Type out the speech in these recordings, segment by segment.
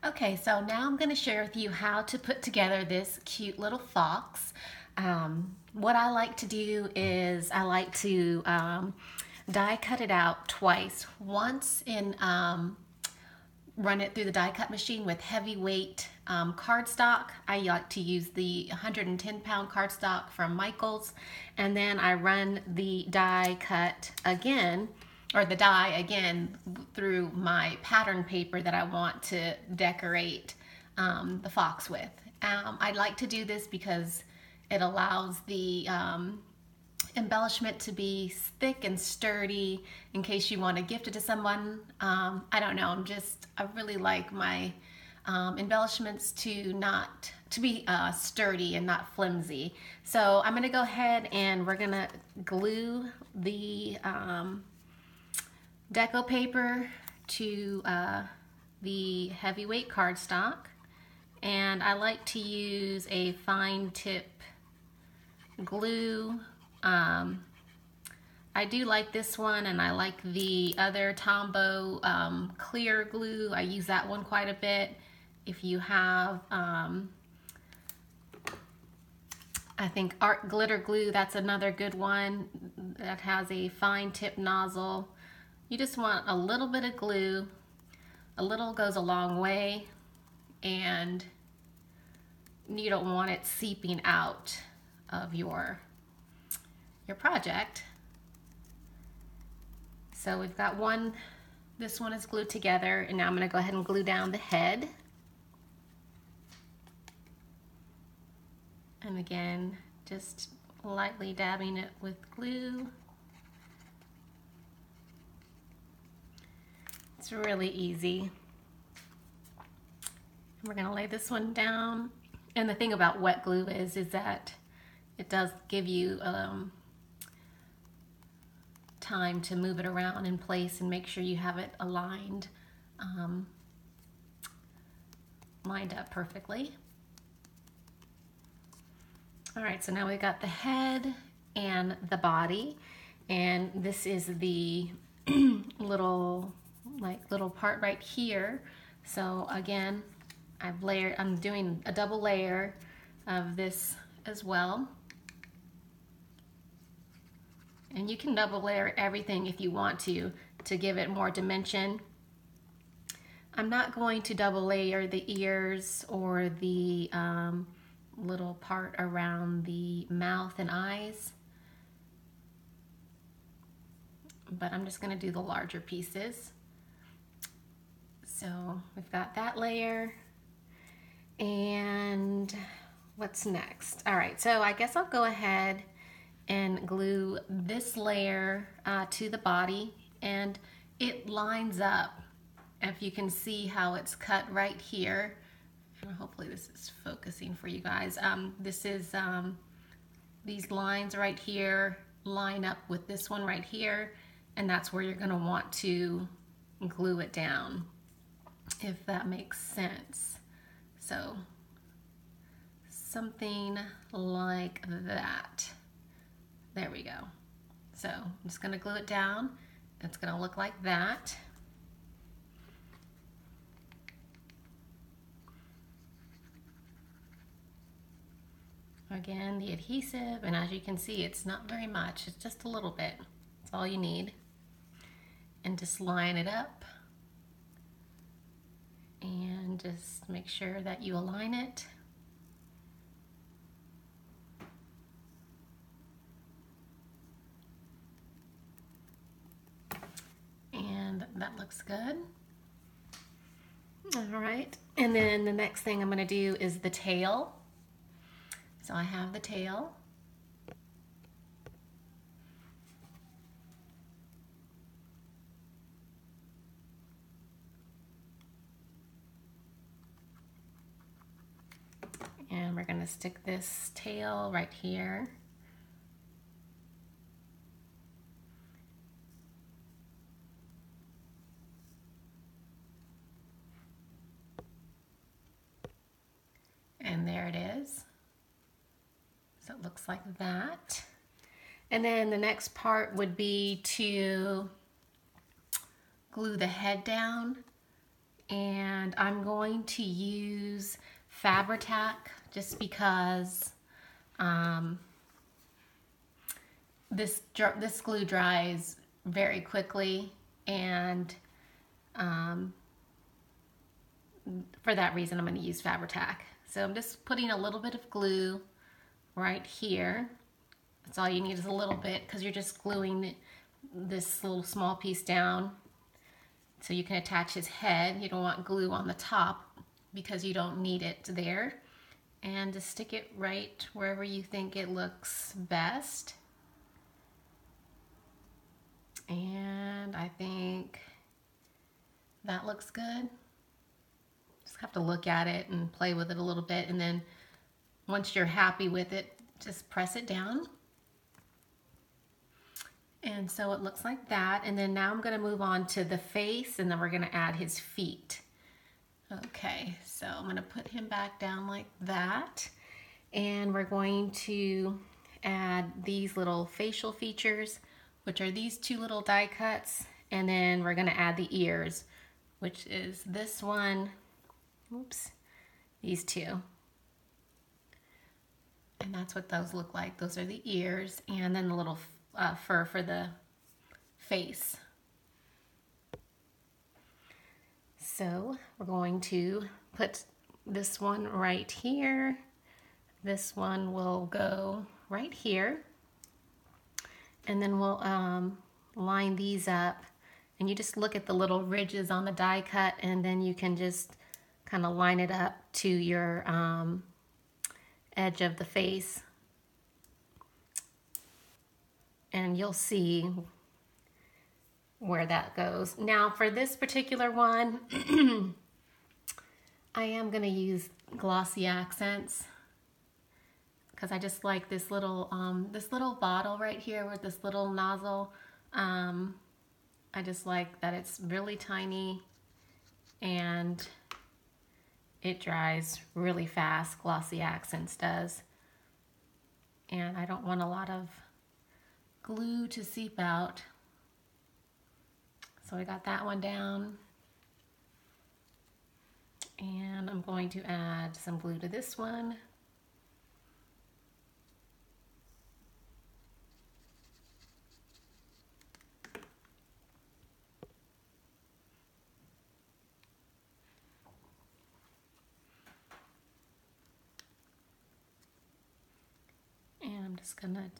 Okay, so now I'm going to share with you how to put together this cute little fox. What I like to do is I like to die cut it out twice. Once in run it through the die cut machine with heavyweight cardstock. I like to use the 110-pound cardstock from Michaels, and then I run the die cut again, or the die again, through my pattern paper that I want to decorate the fox with. I like to do this because it allows the embellishment to be thick and sturdy in case you want to gift it to someone. I don't know, I really like my embellishments to be sturdy and not flimsy. So I'm gonna go ahead and we're gonna glue the deco paper to the heavyweight cardstock, and I like to use a fine tip glue. I do like this one, and I like the other Tombow clear glue. I use that one quite a bit. If you have, I think art glitter glue, that's another good one that has a fine tip nozzle. You just want a little bit of glue. A little goes a long way, and you don't want it seeping out of your project. So we've got one, this one is glued together, and now I'm going to go ahead and glue down the head. And again, just lightly dabbing it with glue. It's really easy. We're going to lay this one down. And the thing about wet glue is that it does give you time to move it around in place and make sure you have it aligned, lined up perfectly. All right, so now we've got the head and the body, and this is the little part right here. So again, I'm doing a double layer of this as well. And you can double layer everything if you want to give it more dimension. I'm not going to double layer the ears or the little part around the mouth and eyes, but I'm just going to do the larger pieces. So we've got that layer, and what's next? All right, so I guess I'll go ahead and glue this layer to the body, and it lines up. If you can see how it's cut right here, hopefully this is focusing for you guys. This is these lines right here line up with this one right here, and that's where you're going to want to glue it down, if that makes sense. So something like that. There we go. So I'm just going to glue it down. It's going to look like that. Again, the adhesive, and as you can see, it's not very much. It's just a little bit. That's all you need. And just line it up. And just make sure that you align it. And that looks good. All right, and then the next thing I'm going to do is the tail. So I have the tail. And we're going to stick this tail right here. And there it is. So it looks like that. And then the next part would be to glue the head down. And I'm going to use Fabri-Tac just because this glue dries very quickly, and for that reason I'm going to use Fabri-Tac. So I'm just putting a little bit of glue right here. That's all you need, is a little bit, because you're just gluing this little small piece down so you can attach his head. You don't want glue on the top because you don't need it there. And just stick it right wherever you think it looks best. And I think that looks good. Just have to look at it and play with it a little bit, and then once you're happy with it, just press it down. And so it looks like that. And then now I'm going to move on to the face, and then we're going to add his feet. Okay, so I'm going to put him back down like that. And we're going to add these little facial features, which are these two little die cuts. And then we're going to add the ears, which is this one, oops, these two. And that's what those look like. Those are the ears, and then the little fur for the face. So we're going to put this one right here. This one will go right here. And then we'll line these up. And you just look at the little ridges on the die cut, and then you can just kind of line it up to your edge of the face. And you'll see where that goes. Now for this particular one, I am going to use glossy accents because I just like this little bottle right here with this little nozzle. I just like that it's really tiny and it dries really fast. Glossy Accents does. And I don't want a lot of glue to seep out. So I got that one down. And I'm going to add some glue to this one. And I'm just gonna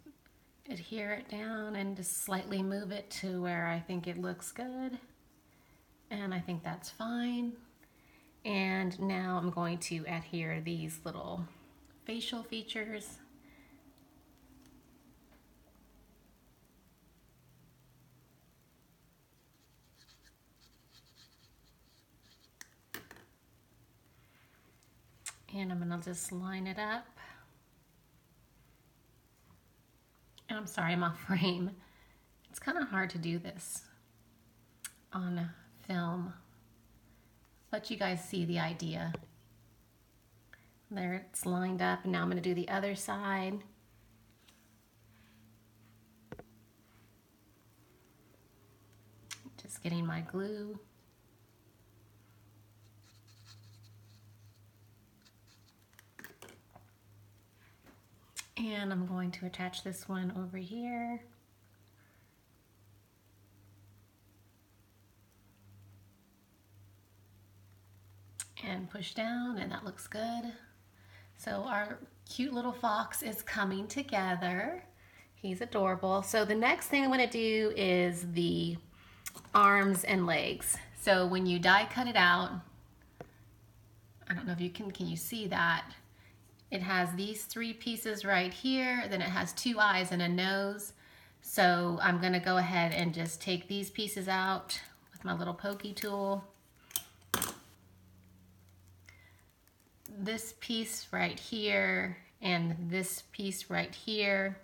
adhere it down and just slightly move it to where I think it looks good. And I think that's fine. And now I'm going to adhere these little facial features. And I'm gonna just line it up. And I'm sorry, I'm off frame. It's kind of hard to do this on film, but you guys see the idea. There, it's lined up, and now I'm going to do the other side. Just getting my glue. And I'm going to attach this one over here. And push down, and that looks good. So our cute little fox is coming together. He's adorable. So the next thing I'm going to do is the arms and legs. So when you die cut it out, I don't know if you can you see that? It has these three pieces right here, then it has two eyes and a nose. So I'm going to go ahead and just take these pieces out with my little pokey tool. This piece right here and this piece right here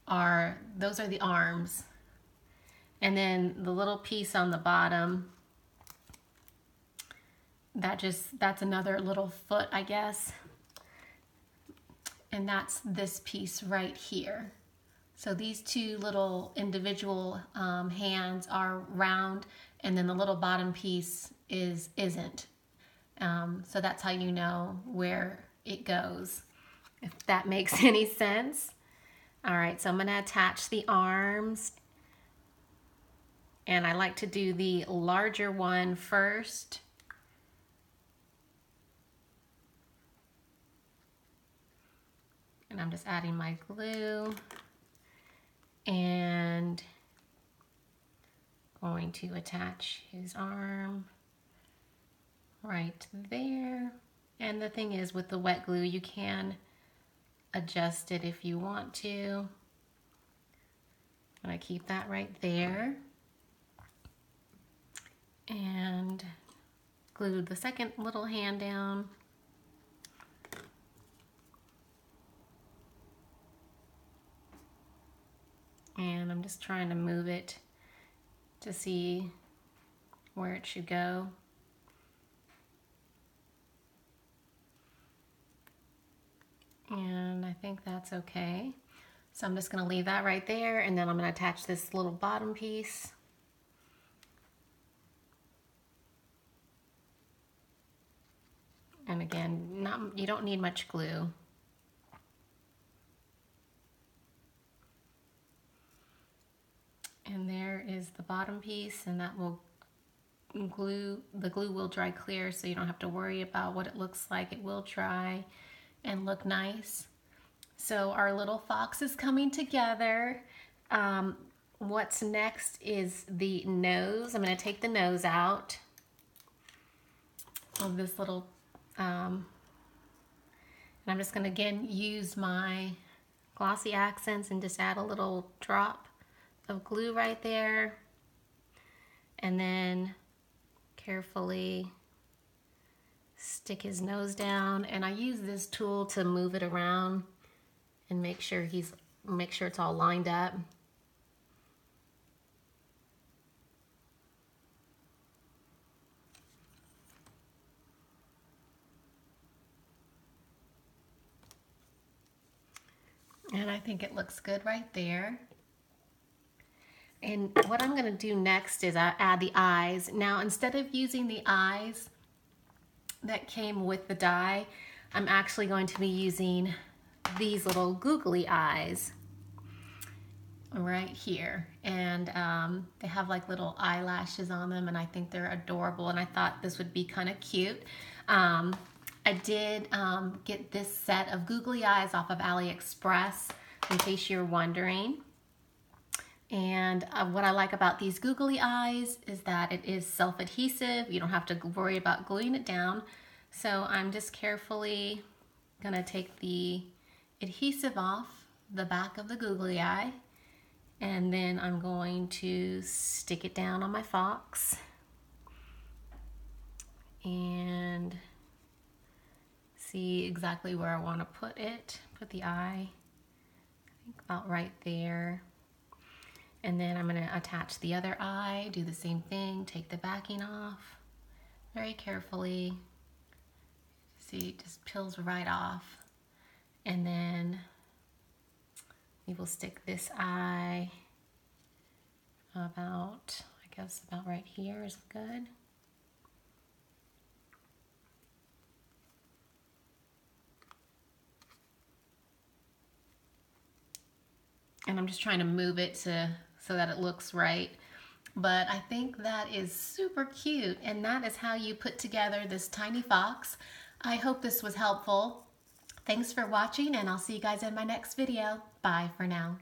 those are the arms. And then the little piece on the bottom, that's another little foot, I guess. And that's this piece right here. So these two little individual hands are round, and then the little bottom piece isn't. So that's how you know where it goes, if that makes any sense. All right, so I'm gonna attach the arms, and I like to do the larger one first. And I'm just adding my glue and going to attach his arm right there. And the thing is, with the wet glue, you can adjust it if you want to. I'm gonna keep that right there. And glue the second little hand down. And I'm just trying to move it to see where it should go. And I think that's okay. So I'm just gonna leave that right there, and then I'm gonna attach this little bottom piece. And again, you don't need much glue. And there is the bottom piece, and that will the glue will dry clear, so you don't have to worry about what it looks like. It will dry and look nice. So our little fox is coming together. What's next is the nose. I'm going to take the nose out of this little, and I'm just going to again use my glossy accents and just add a little drop of glue right there, and then carefully stick his nose down. And I use this tool to move it around and make sure it's all lined up. And I think it looks good right there. And what I'm going to do next is I add the eyes. Now, instead of using the eyes that came with the die, I'm actually going to be using these little googly eyes right here. And they have like little eyelashes on them, and I think they're adorable, and I thought this would be kind of cute. I did get this set of googly eyes off of AliExpress, in case you're wondering. And what I like about these googly eyes is that it is self-adhesive. You don't have to worry about gluing it down. So I'm just carefully gonna take the adhesive off the back of the googly eye, and then I'm going to stick it down on my fox and see exactly where I want to put it. Put the eye, I think about right there. And then I'm going to attach the other eye, do the same thing, take the backing off very carefully. See, it just peels right off. And then we will stick this eye about, I guess about right here is good. And I'm just trying to move it so that it looks right. But I think that is super cute, and that is how you put together this tiny fox. I hope this was helpful. Thanks for watching, and I'll see you guys in my next video. Bye for now.